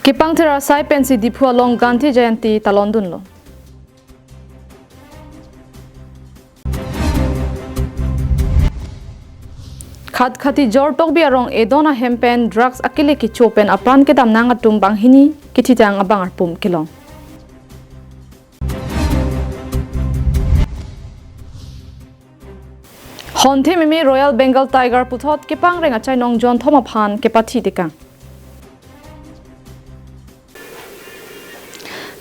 Kipang thera sai pensi diphua long Gandhi Jayanti talondun lo. Khati jor tok biarong edona hempen drugs akile ki chopen apran ke dam nang atum banghini kitijang abang arpum kilong. Honte mimi Royal Bengal Tiger puthot kipang renga chainong John Thoma Phan ke pathi tikang.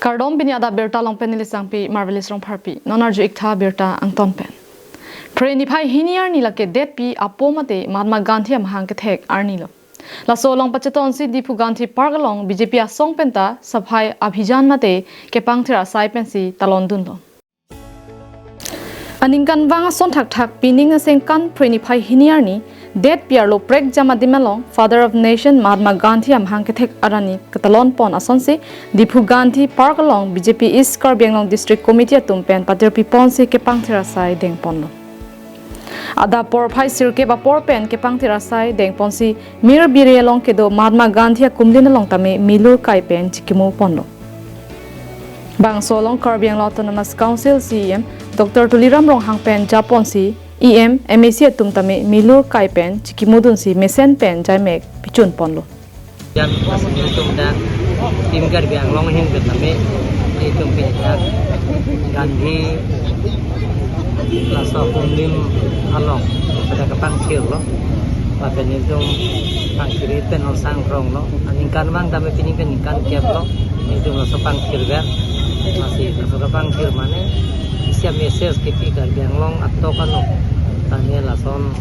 Kardom binyada berta long penilisang pi marvelous rong parpi nonarju iktha berta angton pen. Preniphai hiniar nilake det pi apomate Mahatma Gandhi amhang kethek arnilo. La solong pacheton si Dipu Gandhi Park along BJP asong penta sabhai abhijan mate kepang thera sai pensi talondun lo. Aningkan wanga son thak pining aseng kan preniphai hiniar ni det piarlo prek jama dimalong Father of Nation Mahatma Gandhi amhang kethek arani katalon pon asonsi Dipu Gandhi Park along BJP East Karbi Anglong District Committee tumpen patir pipon si kepang thera sai deng pon lo. Ada por phai sirke ba por pen ke pang tirasai deng ponsi mir bire long ke do Mahatma Gandhi kumdin long tame milur kai pen chikimu ponlo bang solong Karbi Anglong Autonomous Council CEM Dr. Tuliram rong hang pen japon si EM MAC tum tame milur kai pen chikimu dun si mesen pen jaimek pichun ponlo yang asli tum dan tim Karbi Anglong hin betame itum pinjak Gandhi lasa kumlim along pada kepang kir lo pakai itu pang kiri pen sang rong lo aningkan bang tapi peningkan kiap lo itu lasa pang kir ber masih lasa pang kir mana siap message kipi Karbi Anglong atau kan lo tanya lason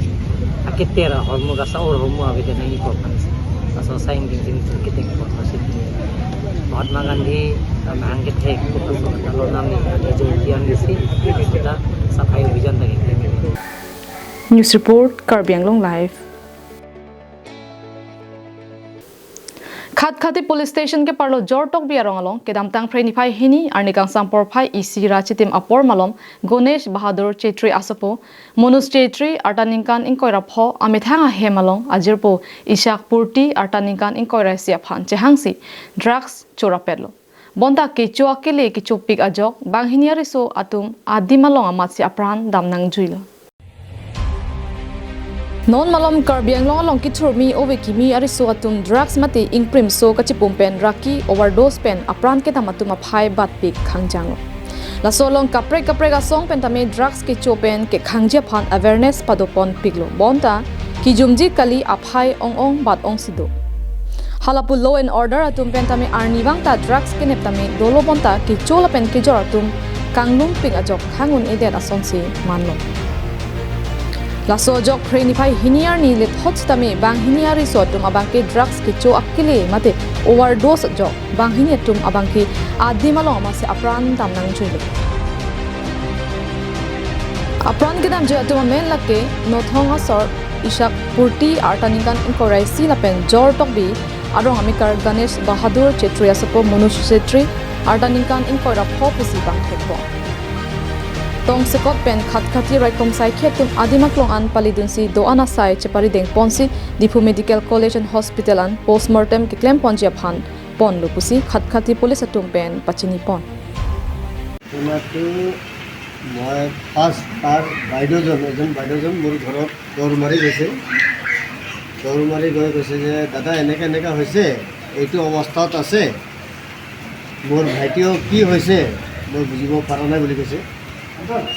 akitera hormu gasa or hormu abis ini kopan lasa saing tingting kita informasi Mahatma Gandhi angkat hek kutu kalau nami ada jodian di sini kita sampai hujan lagi. News report Karbi Anglong live. Khati police station ke parlo jor tok biarong along kedam tang preniphai hini arnikang sampor phai isi rachitim apor malom Ganesh Bahadur Chetri asapo Monus Chetri artaningkan inkoira pho amithanga hemalong ajirpo Ishak Purti artaningkan inkoira sia phan chehangsi drugs chorapelo bonta ke choakele ke chopik ajok banghiniariso atum adimalong amatsi apran damnang juilo non malom Karbi Anglong along kichurmi ovekimi ariso atum drugs mate ingprim so kachipum pen raki overdose pen apran ke tamatum aphai bat pik khangjang la solong kapre ga song pen tame drugs ke chopen ke khangje phan awareness padopon piglo bonta ki jumji kali aphai ong bat ong sido Halapu law and order atum pen tame arniwang ta drugs ke neptame dolo bonta ki chola pen ke jor atum kanglum ping ajok khangun ede asonsi manlo La sojok preniphai hiniar ni let hot tame bang hiniar risotum abang ke drugs ke cho akile mate overdose jok bang hiniatum abang ke adimalong mase apran damnang chulo apran ke dam je atum men lakke nothong asor Ishak Purti artaningan inkorai silapen jor tokbi arong amikar Ganesh Bahadur Chetri asapo Monus Chetri artaningan inkoira phopisi bang thekbo Tong sekot pen khati raikom sai khetum adimaklong an palidunsi doana sai chepari deng ponsi Dipu Medical College and Hospital an postmortem ke claim ponjia phan pon lupusi khati police atum pen pachini pon Tunatu moi pas tar baidojon mur ঘৰত দৌৰ মাৰি গৈছে যে দাদা এনেকা হৈছে এইটো অৱস্থাত আছে মোৰ ভাইটিও কি হৈছে মই বুজিব পৰা নাই বুলি কৈছে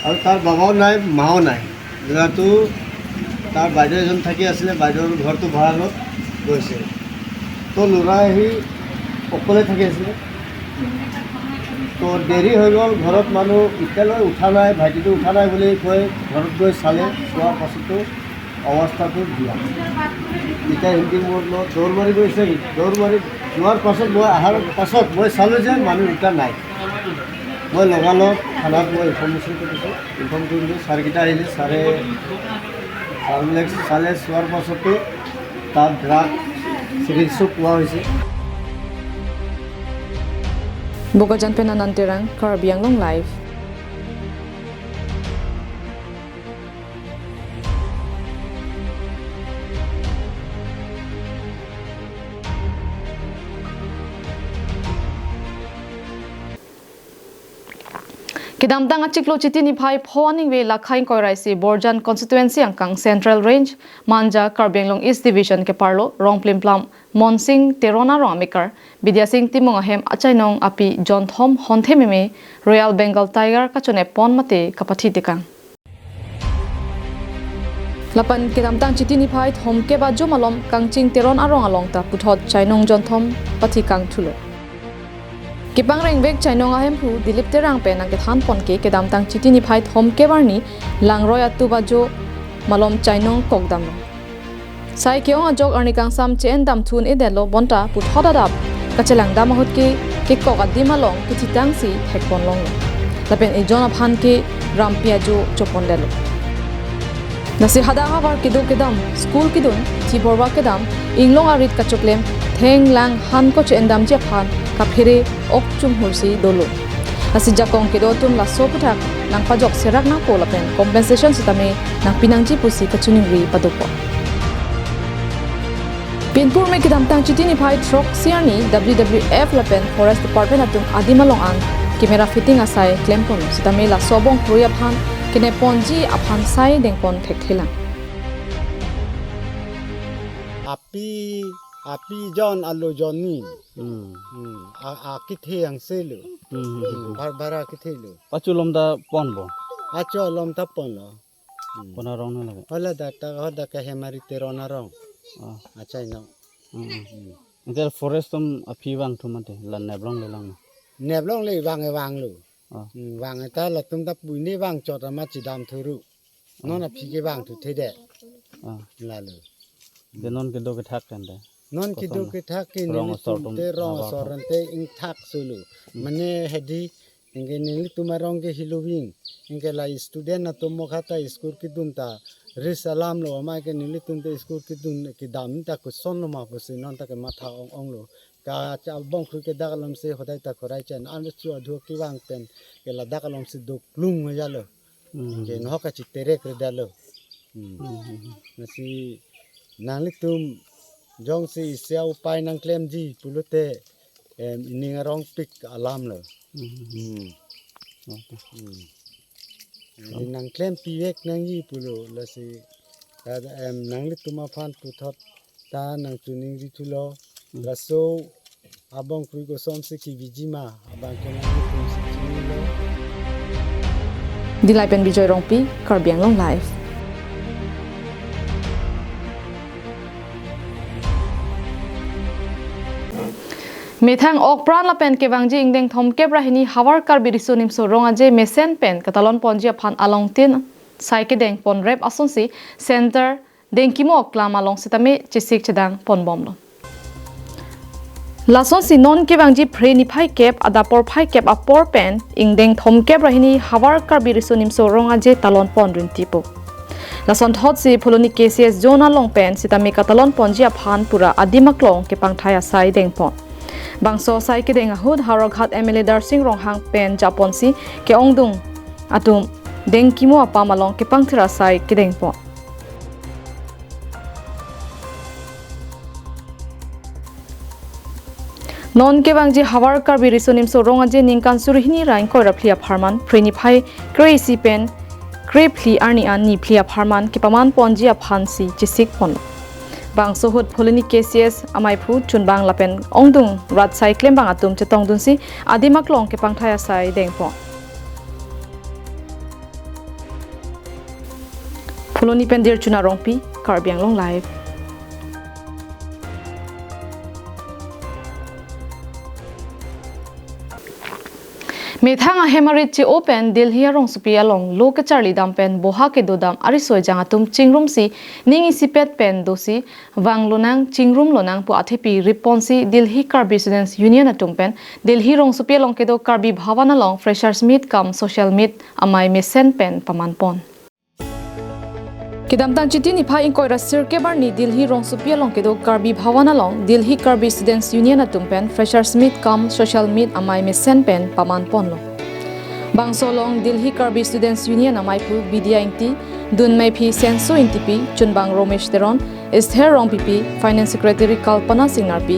আৰু তাৰ বাবাও নাই মাও নাই ল'ৰাটো তাৰ বাইদেউ এজন থাকি আছিলে বাইদেউৰ ঘৰটো ভাড়াত গৈছে তো ল'ৰা আহি অকলে থাকি আছিলে তো দেৰি হৈ গ'ল ঘৰত মানুহ এতিয়ালৈ উঠা নাই ভাইটিটো উঠা নাই বুলি কৈ ঘৰত গৈ চালে চোৱাৰ পাছতো অৱস্থাটো বেয়া এতিয়া হিন্দী মোৰ দৌৰ মাৰি গৈছে দৌৰ মাৰি যোৱাৰ পাছত মই অহাৰ পাছত মই চালোঁ যে মানুহ দুটা নাই মই লগালগ থানাত মই ইনফৰ্মেশ্যন কৰিছোঁ ইনফৰ্ম কৰিলোঁ ছাৰকেইটা আহিলে ছাৰবিলাক চালে চোৱাৰ পাছতো তাত ড্ৰাগ চিকিৎসা পোৱা হৈছে Bogajan penananterang Karbi Anglong live Kidam tang achiklo chiti ni phai phoning ve lakhain koiraisi Borjan constituency angkang Central Range Manja Karbi Anglong East Division ke parlo rongplim plam Monsing Terona Romikar Bidya Singh Timong ahem achainong api John Thom Honthememe Royal Bengal Tiger kachone pon mate kapathi tikang Lapan kidam tang chiti ni phai thom ke ba jomalom kangching Teron arong along ta puthot chainong John Thom pathi kang thulo Kipang reng vek chainong ahem hu dilip terang pe nang ke than pon ke kedam tang chiti ni phai thom ke barni langroy atu ba jo malom chainong kokdam sai ke ong jok arni kang sam chen dam thun e delo bonta pu thoda dap kachelang dam hot ke kok adi malong ki thitang si thekpon long lapen e jon aphan ke rampia jo chopon delo nasi hada havar kidu kedam school kidun thi borwa kedam inglong arit kachoklem theng lang han ko chendam je phan ka phire ok chum hursi dolo asi jakong kedo tum la so puthak nang pajok serak na pola pen compensation sitame nang pinangji pusi kachuning ri padopo Pinpur me kidam tang chitini phai trok siani WWF la pen forest department atum adimalong ang camera fitting asai klempon sitame la sobong proya phan kine ponji aphan sai dengpon thekthelang api John alo Johnny kithe ang selu bara kithe lu Pachulom da pon bo acho lom ta pon lo pona rong na lage hola da ka hemari terona rong achai no intel forest tum apiwang thumate lan neblong le lang neblong le wang lu wang ta la tum ta pui ne wang chot ma chi dam thuru non a phi ke wang thu the de la lu denon ke do ke thak kan da non kido ke thak ke ni te rong soran te ing thak sulu mane hedi inge ni tumarong ke hilowing inge la student na to mokhata school ki dunta risalam lo ma ke ni tunte school ki dun ki dam ta ko son lo ma pose non ta ke matha ong lo ka cha bong khu ke dagalom se hodai ta korai chen an chu adhu ki wang pen ke la dagalom se dok lung ma jalo ke no ka chi tere kre dalo nasi nang tum jong si siau pai nang klem ji pulute ining rong pik alam lo nang klem piwek nang yi pulo la si nang lituma phan puthot ta nang tuning ri thulo la so abong kru go som se ki bijima abang ke nang tum si chini lo Dilai pen bijoy rongpi Karbi Anglong live Methang ok pran la pen ke wangji ingdeng thom ke brahini hawar Karbi risonim so ronga je mesen pen katalon ponji aphan along tin sai ke deng pon rep asonsi center dengkimo klam along sitame chisik chedang pon bomlo Lason si non ke wangji phreni phai kep adapor phai kep apor pen ingdeng thom ke brahini hawar Karbi risonim so ronga je talon pon rin tipo Lason thot si pholoni KCS zona long pen sitame katalon ponji aphan pura adimaklong ke pangthaya sai deng pon Bangso sai ke deng hud haroghat MLA Darsing Ronghang pen Japonsi ke ongdung atum deng kimo apa malong ke pangthira sai ke deng po Non ke bangji hawar Karbi risonim so ronga je ningkan surhini rain ko raplia pharman preni phai crazy pen crepli arni an ni phlia pharman ke paman ponji aphansi chisik pon Bangso hut pholini KCS amai phu chunbang lapen ongdung rat sai klem bang atum chetong dunsi adimak long ke pangthaya sai dengpo pholoni pen dir chuna rongpi Karbi Anglong live Methang hemarit chi open Delhi arong supia long loka charli dam pen boha ke dodam ari soi jang atum chingrum si ningi sipet pen dosi wanglonang chingrum lonang pu athepi responsi Delhi Karbi Students Union atum pen Delhi rong supia long ke do Karbi bhavana long freshers meet kam social meet amai mesen pen pamanpon Kidam tang chiti ni phai in koira sirke bar ni Delhi rong supia long ke do Karbi bhavana long Delhi Karbi Students Union atum pen freshers meet kam social meet amai mesen pen paman pon lo Bangso long Delhi Karbi Students Union amai pu bidia inti dun mai phi senso inti pi chunbang Romesh Teron Esther rong pp Finance Secretary Kalpana Singh pi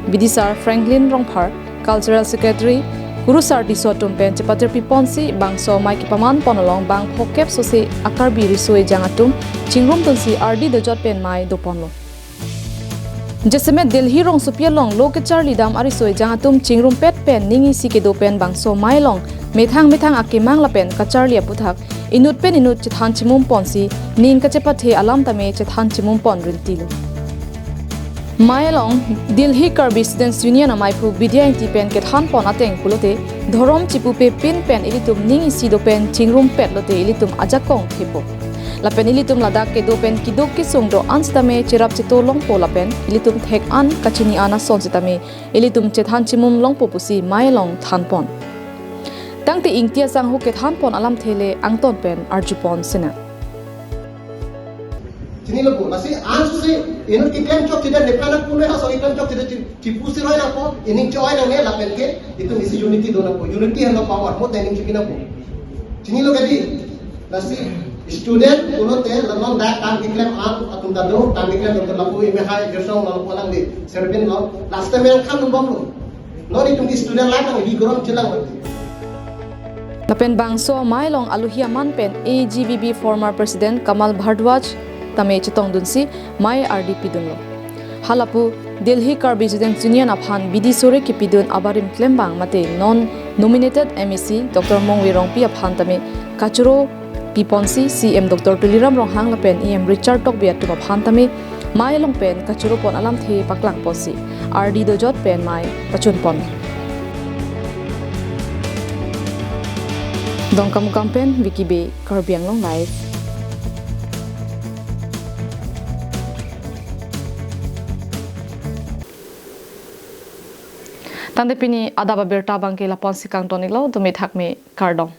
Bidisar Franklin Rongphar Cultural Secretary Guru sarti so tumpen cepater piponsi bang so mai ki paman ponolong bang phokep so se Karbi risoi jangatum chingrum tunsi RD de jot pen mai do ponlo. Jeseme Delhi rong supia long lo ke charli dam arisoi jangatum chingrum pet pen ningi si ke do pen bang so mai long methang ake mang la pen ka charli aputhak inut pen inut chithan chimum ponsi nin ka chepathe alam tame chithan chimum pon riltilu. Mailong Delhi Karbi Students Union amai phu Vidya inti pen ke than pon ateng pulote dhorom chipu pe pin pen ilitum ningi si do pen chingrum pet lote ilitum ajakong thepo la pen ilitum ladak ke do pen kidok ki sungdo anstame chirap chito long po la pen ilitum thek an kachini ana son chitame ilitum chethan chimum long po pusi Mailong than pon tangti ingtia sang hu ke than pon alam thele angton pen arjupon sina Sini logo, masih ansu sih, ini iklan cok tidak depan aku nih, asal iklan cok tidak tipu sih orang aku, ini cowok yang nih lapel ke, itu misi unity dona aku, unity yang power, mau tanding cikin aku. Sini logo jadi, masih student, uno teh, lalu dah tam iklan atum tado, tam iklan dokter laku, ini hai jersong lalu pulang di serbian lalu, last time yang kan numpang lo, non itu student lain yang di ground celang berarti. Lapen bangso Mailong aluhia man pen AGBB former President Kamal Bhardwaj tame chitong dunsi mai RDP dunlo halapu Delhi Karbi Students Union aphan bidi sore ki pidun abarim klembang mate non nominated MEC Dr. Mongwi Rongpi aphan tame kachuro piponsi CM Dr. Tuliram Ronghang lapen EM Richard Tokbiat tu aphan tame mai long pen kachuro pon alam the paklang posi RD do jot pen mai pachun pon dong kamu kampen wikibe Karbi Anglong live. Tande pini adaba berta bangke la ponsi kang tonik lo dumit hak me kardong.